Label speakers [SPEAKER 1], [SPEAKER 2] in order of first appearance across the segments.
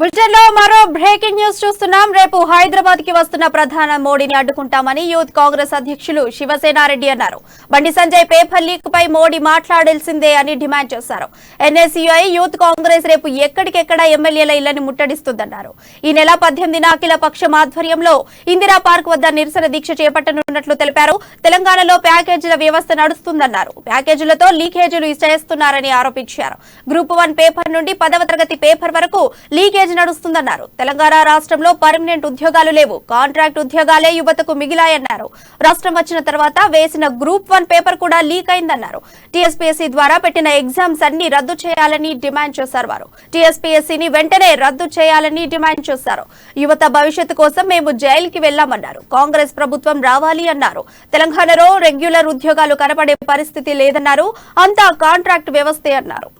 [SPEAKER 1] Bulletin లో మరో breaking news చూస్తున్నాం. రేపు హైదరాబాద్ కి వస్తున్న ప్రధాని మోడీని అడ్డుకుంటామని యూత్ కాంగ్రెస్ అధ్యక్షులు శివసేనారెడ్డి అన్నారు. బండి సంజయ్ పేపర్ లీక్ పై మోడీ మాట్లాడాల్సిందే అని డిమాండ్ చేశారు. ఎన్ఎస్యుఐ యూత్ కాంగ్రెస్ రేపు ఎక్కడికెక్కడ ఎమ్మెల్యేల ఇళ్లని ముట్టడిస్తుందన్నారు. ఈ నెల 18న అఖిల పక్షం ఆధ్వర్యంలో ఇందిరా పార్క్ వద్ద నిరసన దీక్ష చేపట్టనున్నట్లు తెలిపారు. తెలంగాణలో ప్యాకేజీల వ్యవస్థ నడుస్తుందన్నారు. ప్యాకేజీలతో లీకేజీలు చేస్తున్నారని ఆరోపించారు. గ్రూప్ 1 పేపర్ నుండి 10వ తరగతి పేపర్ వరకు లీకేజ్ నడుస్తుందన్నారు. తెలంగాణ రాష్ట్రంలో పర్మనెంట్ ఉద్యోగాలు లేవు, కాంట్రాక్ట్ ఉద్యోగాలే యువతకు మిగిలాయన్నారు. రాష్ట్రం వచ్చిన తర్వాత వేసిన గ్రూప్ 1 పేపర్ కూడా లీక్ అయిందన్నారు. టీఎస్పీఎస్సీ ద్వారా పెట్టిన ఎగ్జామ్స్ అన్ని రద్దు చేయాలని డిమాండ్ చేశారు. వారు టీఎస్పీఎస్సీని వెంటనే రద్దు చేయాలని డిమాండ్ చేశారు. యువత భవిష్యత్తు కోసం మేము జైలుకి వెళ్లామన్నారు. కాంగ్రెస్ ప్రభుత్వం రావాలి అన్నారు. తెలంగాణలో రెగ్యులర్ ఉద్యోగాలు కనపడే పరిస్థితి లేదన్నారు. అంతా కాంట్రాక్ట్ వ్యవస్థే అన్నారు.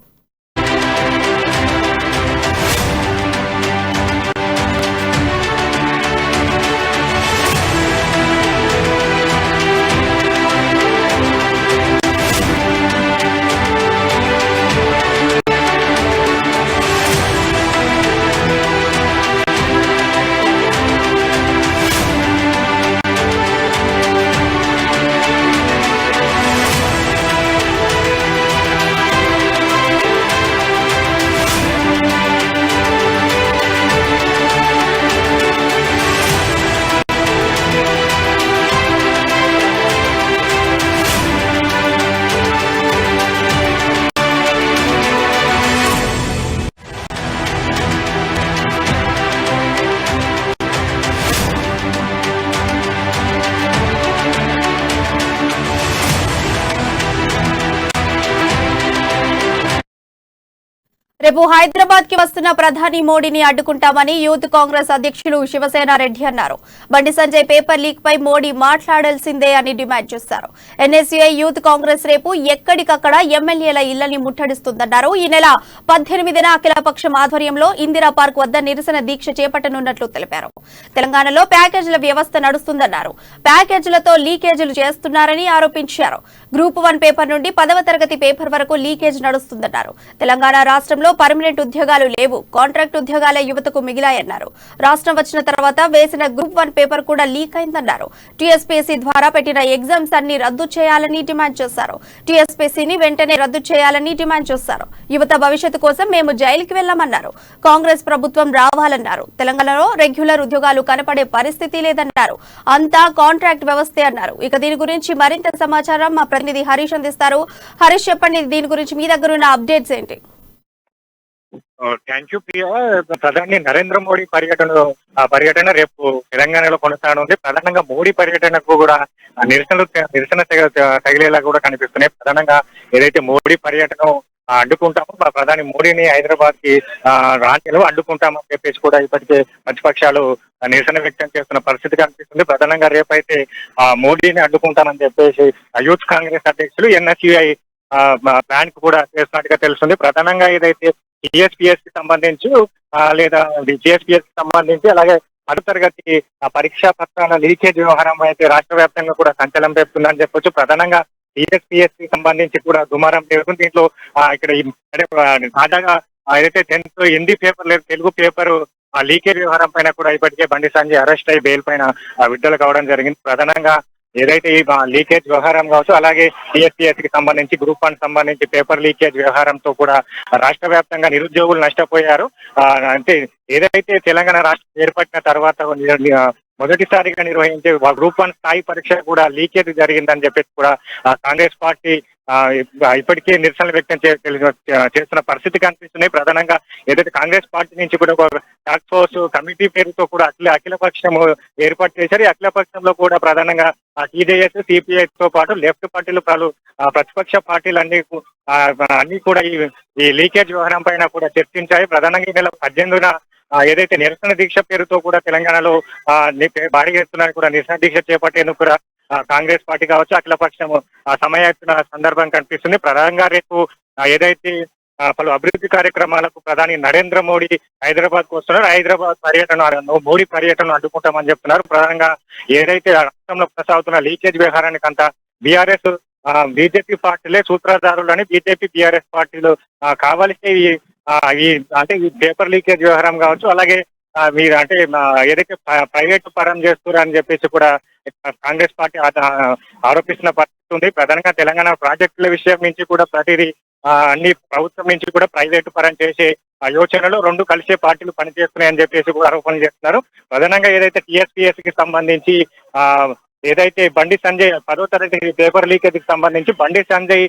[SPEAKER 1] రేపు హైదరాబాద్ కి వస్తున్న ప్రధాని మోడీని అడ్డుకుంటామని యూత్ కాంగ్రెస్ అధ్యక్షులు శివసేనారెడ్డి అన్నారు. బండి సంజయ్ పేపర్ లీక్ పై మోడీ మాట్లాడాల్సిందే అని డిమాండ్ చేశారు. ఎన్ఎస్యుఐ యూత్ కాంగ్రెస్ రేపు ఎక్కడికక్కడ ఎమ్మెల్యేల ఇళ్లని ముట్టడిస్తుందన్నారు. ఈ నెల 18న అఖిలపక్షం ఆధ్వర్యంలో ఇందిరా పార్క్ వద్ద నిరసన దీక్ష చేపట్టనున్నట్లు తెలిపారు. తెలంగాణలో ప్యాకేజీల వ్యవస్థ నడుస్తుందన్నారు. ప్యాకేజీలతో లీకేజీలు చేస్తున్నారని ఆరోపించారు. గ్రూప్ 1 పేపర్ నుండి 10వ తరగతి పేపర్ వరకు లీకేజ్ నడుస్తుందన్నారు. తెలంగాణ రాష్ట్రంలో పర్మనెంట్ ఉద్యోగాలు లేవు, కాంట్రాక్ట్ ఉద్యోగాలే యువతకు మిగిలాయన్నారు. రాష్ట్రం వచ్చిన తర్వాత వేసిన గ్రూప్ 1 పేపర్ కూడా లీక్ అయిందన్నారు. టీఎస్పీఎస్సీ ద్వారా పెట్టిన ఎగ్జామ్స్ అన్ని రద్దు చేయాలని డిమాండ్ చేశారు. టీఎస్పీఎస్సీని వెంటనే రద్దు చేయాలని డిమాండ్ చేశారు. యువత భవిష్యత్తు కోసం మేము జైలుకి వెళ్లామన్నారు. కాంగ్రెస్ ప్రభుత్వం రావాలన్నారు. తెలంగాణలో రెగ్యులర్ ఉద్యోగాలు కనపడే పరిస్థితి లేదన్నారు. అంతా కాంట్రాక్ట్ వ్యవస్థే అన్నారు. ఇక దీని గురించి మరింత సమాచారం మా ప్రతినిధి హరీష్ అందిస్తారు. హరీష్, చెప్పండి, దీని గురించి మీ దగ్గర ఉన్న అప్డేట్స్ ఏంటి?
[SPEAKER 2] Thank you Priya. ప్రధాని నరేంద్ర మోడీ పర్యటన రేపు తెలంగాణలో కొనసాగనుంది. ప్రధానంగా మోడీ పర్యటనకు కూడా నిరసన తగిలేలా కూడా కనిపిస్తున్నాయి. ప్రధానంగా ఏదైతే మోడీ పర్యటన అడ్డుకుంటామో, ప్రధాని మోడీని హైదరాబాద్ కి రాంచీలో అడ్డుకుంటామని చెప్పేసి కూడా ఇప్పటికే ప్రతిపక్షాలు నిరసన వ్యక్తం చేస్తున్న పరిస్థితి కనిపిస్తుంది. ప్రధానంగా రేపైతే మోడీని అడ్డుకుంటామని చెప్పేసి యూత్ కాంగ్రెస్ అధ్యక్షులు ఎన్ఎస్యుఐ ప్లాన్ కు కూడా చేస్తున్నట్టుగా తెలుస్తుంది. ప్రధానంగా ఏదైతే టీఎస్పీఎస్ కి సంబంధించి లేదా జిఎస్పీఎస్ కి సంబంధించి అలాగే 10వ తరగతి పరీక్షా పత్రాల లీకేజ్ వ్యవహారం అయితే రాష్ట్ర వ్యాప్తంగా కూడా సంచలనం రేపుతుందని చెప్పొచ్చు. ప్రధానంగా టీఎస్పీఎస్ కి సంబంధించి కూడా దుమారం జరుగుతుంది. దీంట్లో ఇక్కడ తాజాగా ఏదైతే 10th హిందీ పేపర్ లేదు, తెలుగు పేపర్ లీకేజ్ వ్యవహారం పైన కూడా ఇప్పటికే బండి సంజయ్ అరెస్ట్ అయ్యి బెయిల్ పైన విడుదల కావడం జరిగింది. ప్రధానంగా ఏదైతే ఈ లీకేజ్ వ్యవహారం కావచ్చు, అలాగే టీఎస్పీఎస్ కి సంబంధించి గ్రూప్ 1 సంబంధించి పేపర్ లీకేజ్ వ్యవహారంతో కూడా రాష్ట్ర వ్యాప్తంగా నిరుద్యోగులు నష్టపోయారు. అంటే ఏదైతే తెలంగాణ రాష్ట్రం ఏర్పడిన తర్వాత మొదటిసారిగా నిర్వహించే గ్రూప్ 1 స్థాయి పరీక్ష కూడా లీకేజ్ జరిగిందని చెప్పేసి కూడా కాంగ్రెస్ పార్టీ ఇప్పటికే నిరసనలు వ్యక్తం చేస్తున్న పరిస్థితి కనిపిస్తున్నాయి. ప్రధానంగా ఏదైతే కాంగ్రెస్ పార్టీ నుంచి కూడా ఒక టాస్క్ ఫోర్స్ కమిటీ పేరుతో కూడా అఖిల పక్షం ఏర్పాటు చేశారు. ఈ అఖిల పక్షంలో కూడా ప్రధానంగా టీజేఎస్, సిపిఐ తో పాటు లెఫ్ట్ పార్టీలు ప్రతిపక్ష పార్టీలు అన్ని కూడా ఈ లీకేజ్ వ్యవహారం పైన కూడా చర్చించాయి. ప్రధానంగా ఈ నెల 18న ఏదైతే నిరసన దీక్ష పేరుతో కూడా తెలంగాణలో భారీ ఎత్తున కూడా నిరసన దీక్ష చేపట్టేందుకు కూడా కాంగ్రెస్ పార్టీ కావచ్చు, అఖిలపక్షం సమాయత్తున సందర్భం కనిపిస్తుంది. ప్రధానంగా రేపు ఏదైతే పలు అభివృద్ధి కార్యక్రమాలకు ప్రధాని నరేంద్ర మోడీ హైదరాబాద్ కు వస్తున్నారు. హైదరాబాద్ మోడీ పర్యటన అడ్డుకుంటామని చెప్తున్నారు. ప్రధానంగా ఏదైతే రాష్ట్రంలో కొనసాగుతున్న లీకేజ్ వ్యవహారానికి అంతా బీఆర్ఎస్ బీజేపీ పార్టీలే సూత్రధారులని, బీజేపీ బీఆర్ఎస్ పార్టీలు కావలిసి ఆ, ఈ అంటే ఈ పేపర్ లీకేజ్ వ్యవహారం కావచ్చు, అలాగే మీరు అంటే ఏదైతే ప్రైవేట్ పరం చేస్తున్నారు అని చెప్పేసి కూడా కాంగ్రెస్ పార్టీ ఆరోపిస్తున్న పరిస్థితి ఉంది. ప్రధానంగా తెలంగాణ ప్రాజెక్టుల విషయం నుంచి కూడా ప్రతిదీ అన్ని ప్రభుత్వం నుంచి కూడా ప్రైవేటు పరం చేసే యోచనలో రెండు కలిసే పార్టీలు పనిచేస్తున్నాయని చెప్పేసి కూడా ఆరోపణలు చేస్తున్నారు. ప్రధానంగా ఏదైతే టీఎస్పీఎస్సీ కి సంబంధించి ఆ ఏదైతే బండి సంజయ్ 10వ తరగతి పేపర్ లీకేజ్ కి సంబంధించి బండి సంజయ్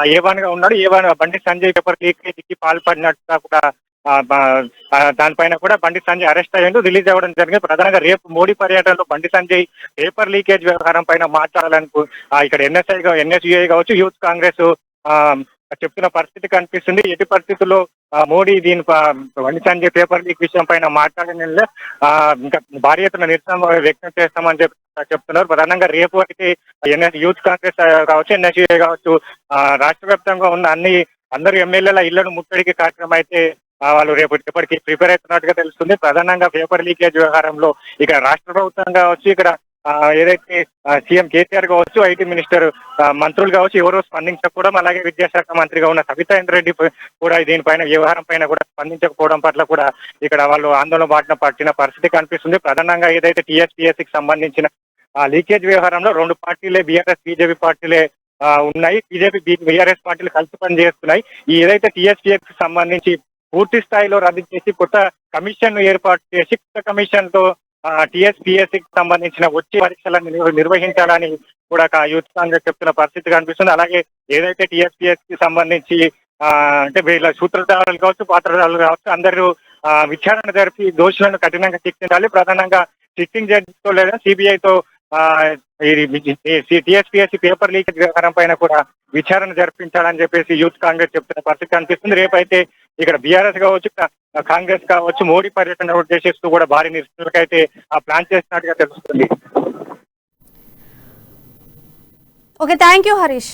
[SPEAKER 2] A1 గా ఉన్నాడు. బండి సంజయ్ పేపర్ లీకేజ్ కి పాల్పడినట్టుగా కూడా దానిపైన కూడా బండి సంజయ్ అరెస్ట్ అయ్యిండు, రిలీజ్ అవ్వడం జరిగింది. ప్రధానంగా రేపు మోడీ పర్యటనలో బండి సంజయ్ పేపర్ లీకేజ్ వ్యవహారం పైన మాట్లాడాలని ఇక్కడ ఎన్ఎస్యుఐ కావచ్చు, యూత్ కాంగ్రెస్ చెప్తున్న పరిస్థితి కనిపిస్తుంది. ఎట్టి పరిస్థితుల్లో మోడీ బండి సంజయ్ పేపర్ లీక్ విషయం పైన మాట్లాడిన ఇంకా భారీ ఎత్తున నిరసన వ్యక్తం చేస్తామని చెప్తున్నారు. ప్రధానంగా రేపు అయితే యూత్ కాంగ్రెస్ కావచ్చు, ఎన్ఎస్యుఐ కావచ్చు, రాష్ట్ర వ్యాప్తంగా ఉన్న అందరు ఎమ్మెల్యేల ఇళ్లను ముట్టడికి కార్యక్రమం అయితే వాళ్ళు రేపటికి ప్రిపేర్ అవుతున్నట్టుగా తెలుస్తుంది. ప్రధానంగా పేపర్ లీకేజ్ వ్యవహారంలో ఇక్కడ రాష్ట్ర ప్రభుత్వం కావచ్చు, ఇక్కడ ఏదైతే సీఎం కేసీఆర్ కావచ్చు, ఐటీ మినిస్టర్ మంత్రులు కావచ్చు, ఎవరో స్పందించకపోవడం, అలాగే విద్యాశాఖ మంత్రిగా ఉన్న సబితా ఇంద్రారెడ్డి కూడా దీనిపైన వ్యవహారం పైన కూడా స్పందించకపోవడం పట్ల కూడా ఇక్కడ వాళ్ళు ఆందోళన బాటిన పట్టిన పరిస్థితి కనిపిస్తుంది. ప్రధానంగా ఏదైతే టీఎస్పీఎస్సీకి సంబంధించిన లీకేజ్ వ్యవహారంలో రెండు పార్టీలే, బీఆర్ఎస్ బీజేపీ పార్టీలే ఉన్నాయి. బీఆర్ఎస్ పార్టీలు కలిసి పనిచేస్తున్నాయి. ఈ ఏదైతే టీఎస్పీఎస్సీకి సంబంధించి పూర్తి స్థాయిలో రద్దు చేసి కొత్త కమిషన్ ఏర్పాటు చేసి కొత్త కమిషన్ తో టీఎస్పీఎస్సీకి సంబంధించిన వచ్చే పరీక్షలను నిర్వహించాలని కూడా యూత్ కాంగ్రెస్ చెప్తున్న పరిస్థితి కనిపిస్తుంది. అలాగే ఏదైతే టీఎస్పీఎస్సీకి సంబంధించి అంటే వీళ్ళ సూత్రధారులు కావచ్చు, పాత్రధారులు కావచ్చు, అందరూ విచారణ జరిపి దోషులను కఠినంగా శిక్షించాలి. ప్రధానంగా సిట్టింగ్ జడ్జితో లేదా సిబిఐతో టీఎస్పీఎస్సీ పేపర్ లీకేజ్ వ్యవహారం పైన కూడా విచారణ జరిపించాలని చెప్పేసి యూత్ కాంగ్రెస్ చెప్తున్న పరిస్థితి కనిపిస్తుంది. రేపైతే ఇక్కడ బీఆర్ఎస్ కావచ్చు, కాంగ్రెస్ కావచ్చు, మోడీ పర్యటన ఉద్దేశిస్తూ కూడా భారీ నిరసనలకు అయితే ప్లాన్ చేస్తున్నట్టుగా తెలుస్తుంది.
[SPEAKER 1] Okay, thank you Harish.